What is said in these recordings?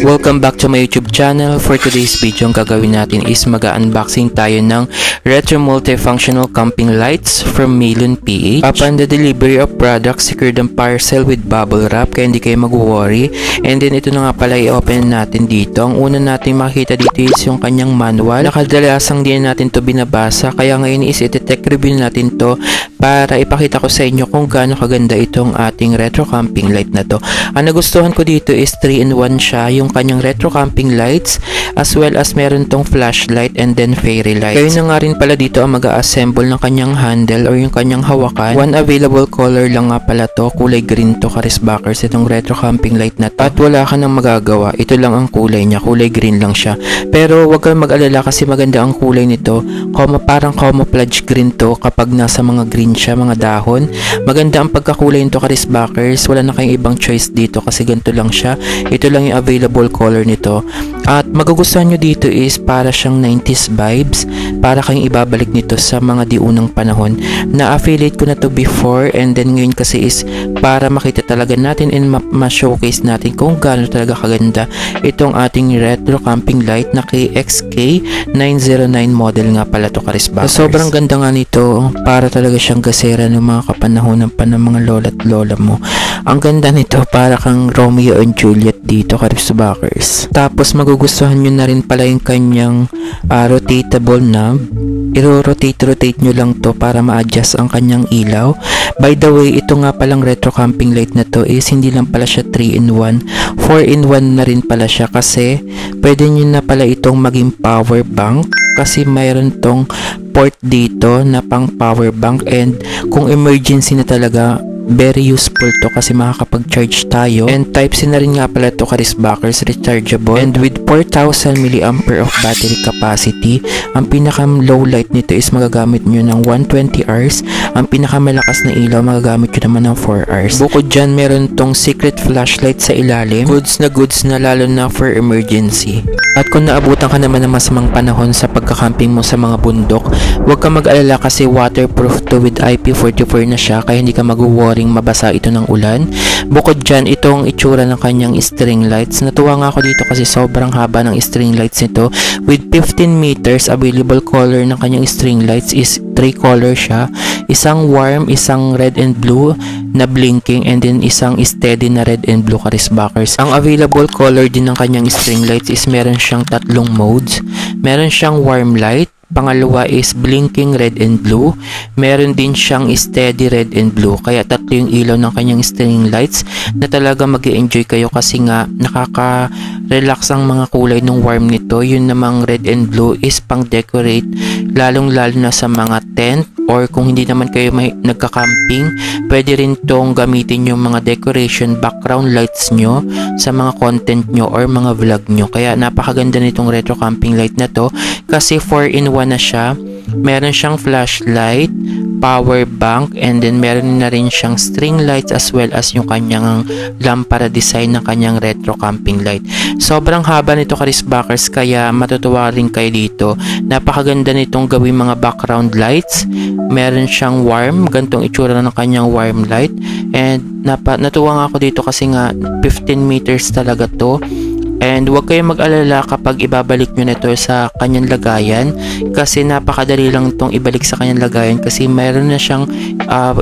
Welcome back to my YouTube channel. For today's video, ang gagawin natin is mag-unboxing tayo ng retro multifunctional camping lights from Melon PH. Upon the delivery of product, secured ang parcel with bubble wrap kaya hindi kayo mag-worry. And then ito na nga pala i-open natin dito. Ang una natin makikita dito is yung kanyang manual. Nakadalasang din natin to binabasa kaya ngayon is i-tech review natin to para ipakita ko sa inyo kung gaano kaganda itong ating retro camping light na to. Ang nagustuhan ko dito is 3-in-1 siya, yung kanyang retro camping lights as well as meron tong flashlight and then fairy lights. Kayo na nga rin pala dito ang mag-a-assemble ng kanyang handle or yung kanyang hawakan. One available color lang nga pala to, kulay green to Karisbackers itong retro camping light na to. At wala ka nang magagawa, ito lang ang kulay niya, kulay green lang siya. Pero wag kang mag-alala kasi maganda ang kulay nito, parang camouflage green to kapag nasa mga green siya, mga dahon. Maganda ang pagkakulay nito Karisbackers, wala na kayong ibang choice dito kasi ganito lang siya. Ito lang yung available color nito. At magugustuhan nyo dito is para siyang 90s vibes, para kayong ibabalik nito sa mga diunang panahon. Na-affiliate ko na to before and then ngayon kasi is para makita talaga natin and ma-showcase natin kung gaano talaga kaganda itong ating retro camping light na KXK 909 model nga pala to Karisbackers. Sobrang ganda nga nito, para talaga siyang gasera ng mga kapanahonan pa ng mga lola at lola mo. Ang ganda nito, para kang Romeo and Juliet dito Karisbackers. Tapos magugustuhan nyo na rin pala yung kanyang rotatable knob. I-rotate nyo lang to para ma-adjust ang kanyang ilaw. By the way, ito nga palang retro camping light na to is hindi lang pala siya 3-in-1, 4-in-1 na rin pala siya kasi pwede nyo na pala itong maging power bank kasi mayroon tong port dito na pang power bank and kung emergency na talaga, very useful to kasi makakapag-charge tayo. And Type-C na rin nga pala to Karisbackers, rechargeable. And with 4,000 mAh of battery capacity, ang pinaka-low light nito is magagamit nyo ng 120 hours. Ang pinaka-malakas na ilaw, magagamit nyo naman ng 4 hours. Bukod dyan, meron tong secret flashlight sa ilalim. Goods na lalo na for emergency. At kung naabutan ka naman ng masamang panahon sa pagkakamping mo sa mga bundok, huwag ka mag-alala kasi waterproof to with IP44 na siya kaya hindi ka mag-worry mabasa ito ng ulan. Bukod dyan, itong itsura ng kanyang string lights. Natuwa nga ako dito kasi sobrang haba ng string lights nito. With 15 meters, available color ng kanyang string lights is 3 color siya. Isang warm, isang red and blue na blinking, and then isang steady na red and blue Karisbackers. Ang available color din ng kanyang string lights is meron siyang 3 modes. Meron siyang warm light, pangalawa is blinking red and blue, meron din siyang steady red and blue. Kaya tatlo yung ilaw ng kanyang string lights na talaga mag-e-enjoy kayo kasi nga nakaka-relax ang mga kulay ng warm nito. Yun namang red and blue is pang decorate, lalong lalo na sa mga tent or kung hindi naman kayo nagka-camping, pwede rin tong gamitin yung mga decoration background lights nyo sa mga content nyo or mga vlog nyo. Kaya napakaganda nitong retro camping light na to kasi 4-in-1 na siya. Meron siyang flashlight, power bank, and then meron na rin siyang string lights as well as yung kanyang lampara design ng kanyang retro camping light. Sobrang haba nito Karisbackers kaya matutuwa rin kayo dito. Napakaganda nitong gawin mga background lights. Meron siyang warm, gantong itsura ng kanyang warm light, and natuwa nga ako dito kasi nga 15 meters talaga to. And huwag kayong mag-alala kapag ibabalik nyo nito sa kanyang lagayan kasi napakadali lang itong ibalik sa kanyang lagayan kasi mayroon na siyang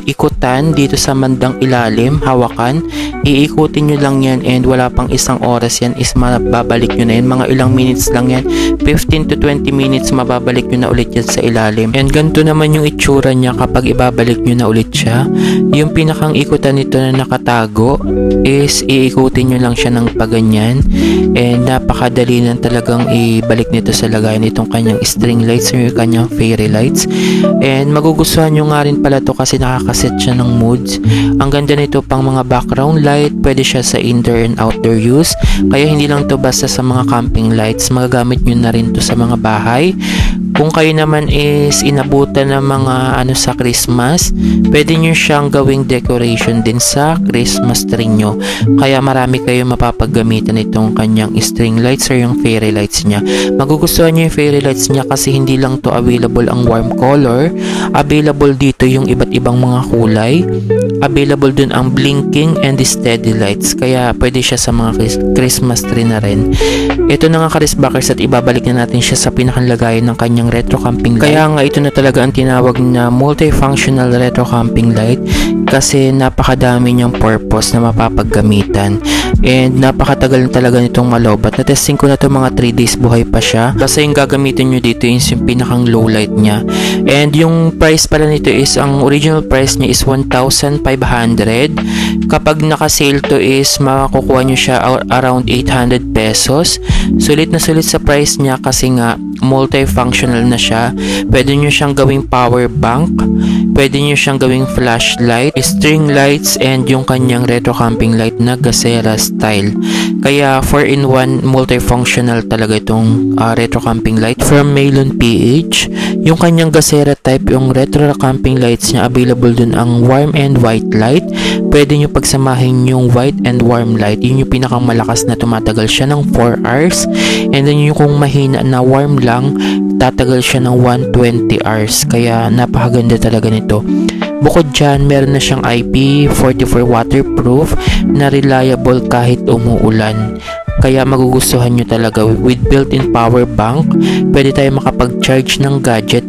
ikutan dito sa mandang ilalim, hawakan. Iikutin nyo lang yan and wala pang isang oras yan is mababalik nyo na yan. Mga ilang minutes lang yan, 15 to 20 minutes mababalik nyo na ulit yan sa ilalim. And ganito naman yung itsura niya kapag ibabalik nyo na ulit siya. Yung pinakang ikutan nito na nakatago is iikutin nyo lang siya ng paganyan. And napakadali na talagang ibalik nito sa lagayan itong kanyang string lights or yung kanyang fairy lights. And magugustuhan nyo nga rin pala to kasi nakakaset siya ng moods. Ang ganda nito pang mga background light, pwede siya sa indoor and outdoor use. Kaya hindi lang to basta sa mga camping lights, magagamit nyo na rin to sa mga bahay. Kung kayo naman is inabutan ng mga ano sa Christmas, pwede nyo siyang gawing decoration din sa Christmas tree nyo. Kaya marami kayo mapapaggamitan itong kanyang string lights or yung fairy lights niya. Magugustuhan nyo yung fairy lights niya kasi hindi lang to available ang warm color. Available dito yung iba't ibang mga kulay. Available dun ang blinking and steady lights. Kaya pwede siya sa mga Christmas tree na rin. Ito na nga Karisbackers at ibabalik na natin siya sa pinakalagayan ng kanyang retro camping light. Kaya nga ito na talaga ang tinawag na multifunctional retro camping light kasi napakadami niyang purpose na mapapaggamitan and napakatagal na talaga nitong malobat. Na-testing ko na ito mga 3 days buhay pa siya kasi yung gagamitin nyo dito is yung pinakang low light niya. And yung price pala nito is, ang original price niya is 1,500. Kapag naka-sale to is makukuha nyo siya around 800 pesos. Sulit na sulit sa price niya kasi nga multifunctional na siya. Pwede nyo siyang gawing power bank, pwede nyo siyang gawing flashlight, string lights, and yung kanyang retro camping light na Gasera style. Kaya 4-in-1 multifunctional talaga itong retro camping light from Melon PH. Yung kanyang Gasera type, yung retro camping lights niya, available dun ang warm and white light. Pwede nyo pagsamahin yung white and warm light. Yun yung pinakang malakas na tumatagal siya ng 4 hours. And then yung kung mahina na warm lang, tatagal siya ng 120 hours. Kaya napakaganda talaga nito. Bukod dyan, meron na siyang IP44 waterproof na reliable kahit umuulan. Kaya magugustuhan nyo talaga with built-in power bank. Pwede tayo makapag-charge ng gadget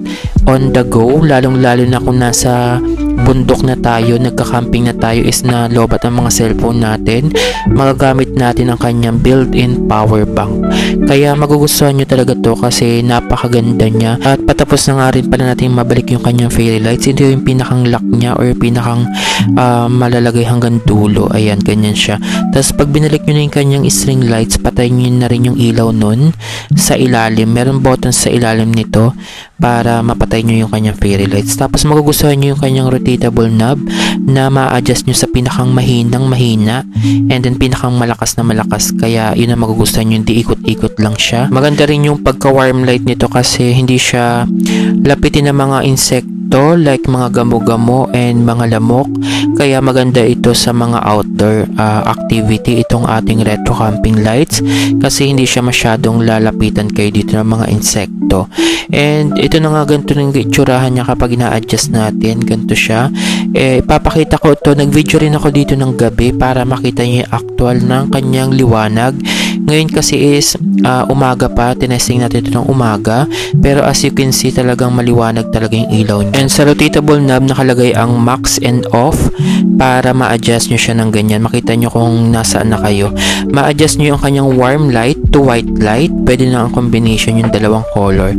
on the go, lalong-lalo na kung nasa bundok na tayo, nagka-camping na tayo, is na lobat ang mga cellphone natin, magagamit natin ang kanyang built-in power bank. Kaya magugustuhan nyo talaga to kasi napakaganda niya. At patapos na nga rin pala natin mabalik yung kanyang fairy lights. Ito yung pinakang lock niya or pinakang malalagay hanggang dulo. Ayan, ganyan siya. Tapos pag binalik nyo na yung kanyang string lights, patayin nyo na rin yung ilaw nun sa ilalim. Meron button sa ilalim nito para mapatay nyo yung kanyang fairy lights. Tapos magugustuhan nyo yung kanyang rotatable knob na ma-adjust nyo sa pinakang mahinang mahina and then pinakang malakas na malakas. Kaya yun ang magugustuhan nyo, hindi ikot-ikot lang siya. Maganda rin yung pagka-warm light nito kasi hindi siya lapitin ng mga insekto like mga gamo-gamo and mga lamok. Kaya maganda ito sa mga outdoor activity, itong ating retro camping lights, kasi hindi siya masyadong lalapitan kayo dito ng mga insekto. And ito na nga, ganito ng itsurahan niya kapag ina-adjust natin. Ganito siya. Ipapakita ko ito, nag-video rin ako dito ng gabi para makita niyo yung actual ng kanyang liwanag. Ngayon kasi is umaga pa, tinesting natin ito ng umaga, pero as you can see talagang maliwanag talaga yung ilaw niya. And sa rotatable knob nakalagay ang max and off para ma-adjust nyo siya ng ganyan. Makita nyo kung nasaan na kayo. Ma-adjust nyo yung kanyang warm light to white light. Pwede na ang combination yung dalawang color.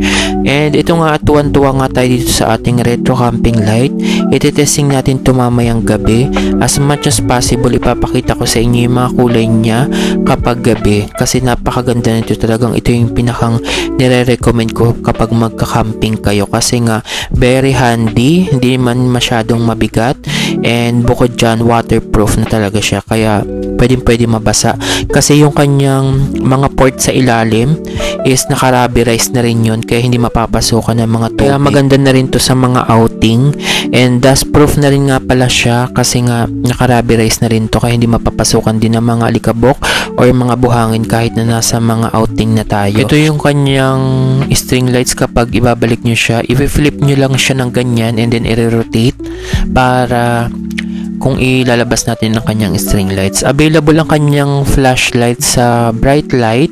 And ito nga, tuwan-tuwa nga tayo dito sa ating retro camping light. Iti-testing natin ito mamayang gabi. As much as possible, ipapakita ko sa inyo yung mga kulay niya kapag gabi. Kasi napakaganda nito talagang. Ito yung pinakang nire-recommend ko kapag magka-camping kayo. Kasi nga, very handy. Hindi man masyadong mabigat. And bukod dyan, waterproof na talaga siya. Kaya, pwede mabasa. Kasi yung kanyang mga port sa ilalim is naka-rubberized na rin yun. Kaya hindi mapapasukan ng mga tubig. Kaya maganda na rin to sa mga outing. And dustproof na rin nga pala siya. Kasi nga, naka-rubberized na rin to. Kaya hindi mapapasukan din ng mga alikabok or mga buhangin kahit na nasa mga outing na tayo. Ito yung kanyang string lights. Kapag ibabalik nyo siya, i-flip nyo lang siya ng ganyan and then i-rotate para kung ilalabas natin ng kanyang string lights. Available ang kanyang flashlight sa bright light.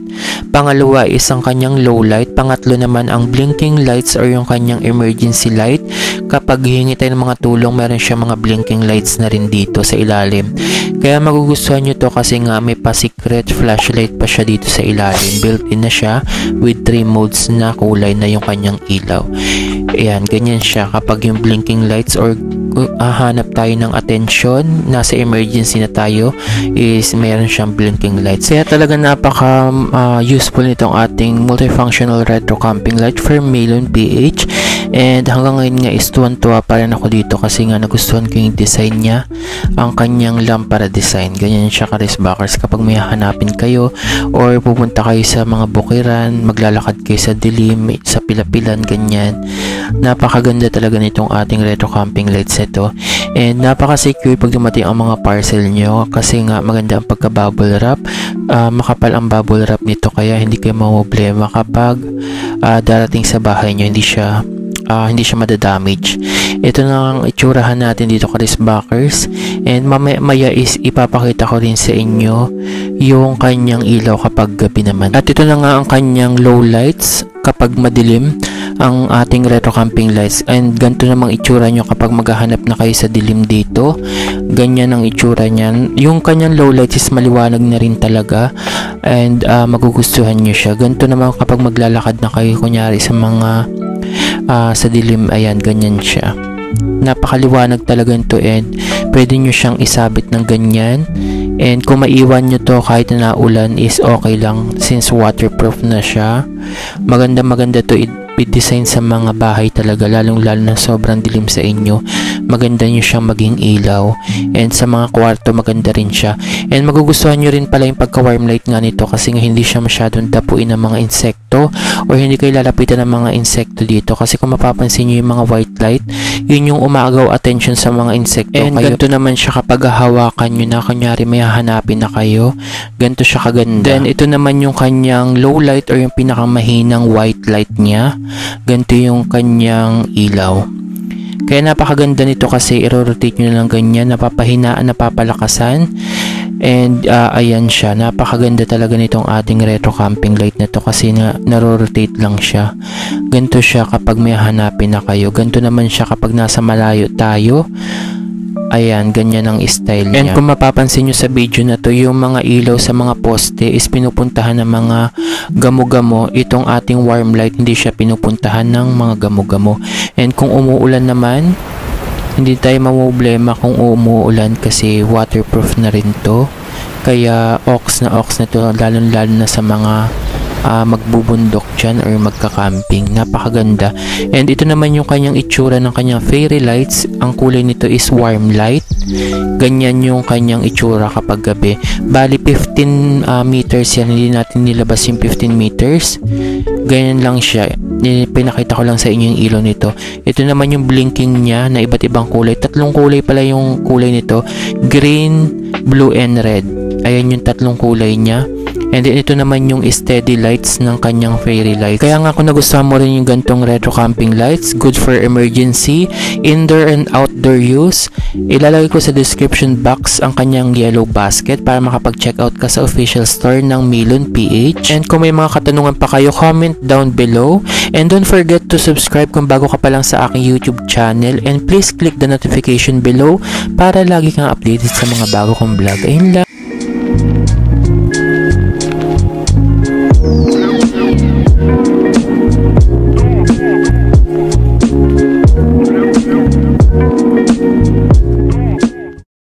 Pangalawa is ang kanyang low light. Pangatlo naman ang blinking lights or yung kanyang emergency light. Kapag hihingi tayo ng mga tulong, meron siya mga blinking lights na rin dito sa ilalim. Kaya magugustuhan nyo to kasi nga may pa-secret flashlight pa siya dito sa ilalim. Built-in na siya with 3 modes na kulay na yung kanyang ilaw. Ayan, ganyan siya kapag yung blinking lights or hahanap tayo ng attention, nasa emergency na tayo, is meron siyang blinking lights. Kaya talaga napaka useful nitong ating multifunctional retro camping light from Melon PH. And hanggang ngayon nga is tuwan-tuwa pa rin ako dito kasi nga nagustuhan ko yung design niya, ang kanyang lampara design. Ganyan siya ka-Riskbackers kapag may hahanapin kayo or pupunta kayo sa mga bukiran, maglalakad kayo sa dilim, sa pilapilan, ganyan. Napakaganda talaga nitong ating retro camping lights ito. And napaka-secure pag dumating ang mga parcel nyo kasi nga maganda ang pagka-bubble wrap. Makapal ang bubble wrap nito kaya hindi kayo mamproblema kapag darating sa bahay nyo, hindi siya madadamage. Ito na ang itsurahan natin dito ka-Riskbackers. And mamaya is ipapakita ko rin sa inyo yung kanyang ilaw kapag gabi naman. At ito na nga ang kanyang low lights kapag madilim ang ating retro camping lights. And ganito namang itsura nyo kapag maghahanap na kayo sa dilim dito. Ganyan ang itsura niyan. Yung kanyang low lights is maliwanag na rin talaga. And magugustuhan nyo siya. Ganito naman kapag maglalakad na kayo kunyari sa mga sa dilim, ayan, ganyan siya. Napakaliwanag talaga nito and pwede nyo siyang isabit ng ganyan. And kung maiwan nyo to kahit na naulan is okay lang since waterproof na siya. Maganda to i-design sa mga bahay talaga, lalong-lalo na sobrang dilim sa inyo. Maganda nyo siyang maging ilaw. And sa mga kwarto, maganda rin siya. And magugustuhan nyo rin pala yung pagka-warm light nga nito kasi nga hindi siya masyadong dapuin ng mga insekto or hindi kayo lalapitan ng mga insekto dito. Kasi kung mapapansin nyo yung mga white light, yun yung umaagaw attention sa mga insekto. And ganito naman siya kapag hawakan nyo na, kunyari may hahanapin na kayo. Ganito siya kaganda. Then ito naman yung kanyang low light or yung pinakamahinang white light niya. Ganito yung kanyang ilaw. Kaya napakaganda nito kasi i-rotate nyo na lang ganyan, napapahinaan, napapalakasan. And ayan siya, napakaganda talaga nitong ating retro camping light na to kasi na-rotate lang siya. Ganito siya kapag may hanapin na kayo. Ganito naman siya kapag nasa malayo tayo. Ayan, ganyan ang style niya. And kung mapapansin nyo sa video na to, yung mga ilaw sa mga poste is pinupuntahan ng mga gamo-gamo. Itong ating warm light, hindi siya pinupuntahan ng mga gamo-gamo. And kung umuulan naman, hindi tayo mamproblema kung umuulan kasi waterproof na rin to. Kaya ox na to, lalo-lalo na sa mga magbubundok dyan or magka-camping. Napakaganda. And ito naman yung kanyang itsura ng kanyang fairy lights. Ang kulay nito is warm light. Ganyan yung kanyang itsura kapag gabi. Bali 15 meters yan. Hindi natin nilabas yung 15 meters. Ganyan lang siya. Pinakita ko lang sa inyo yung ilaw nito. Ito naman yung blinking niya na iba't ibang kulay. Tatlong kulay pala yung kulay nito. Green, blue, and red. Ayan yung tatlong kulay niya. And then ito naman yung steady lights ng kanyang fairy lights. Kaya nga kung nagustuhan mo rin yung gantong retro camping lights, good for emergency, indoor and outdoor use, ilalagay ko sa description box ang kanyang yellow basket para makapag-check out ka sa official store ng Melon PH. And kung may mga katanungan pa kayo, comment down below. And don't forget to subscribe kung bago ka pa lang sa aking YouTube channel. And please click the notification below para lagi kang updated sa mga bago kong vlog. Ayun lang.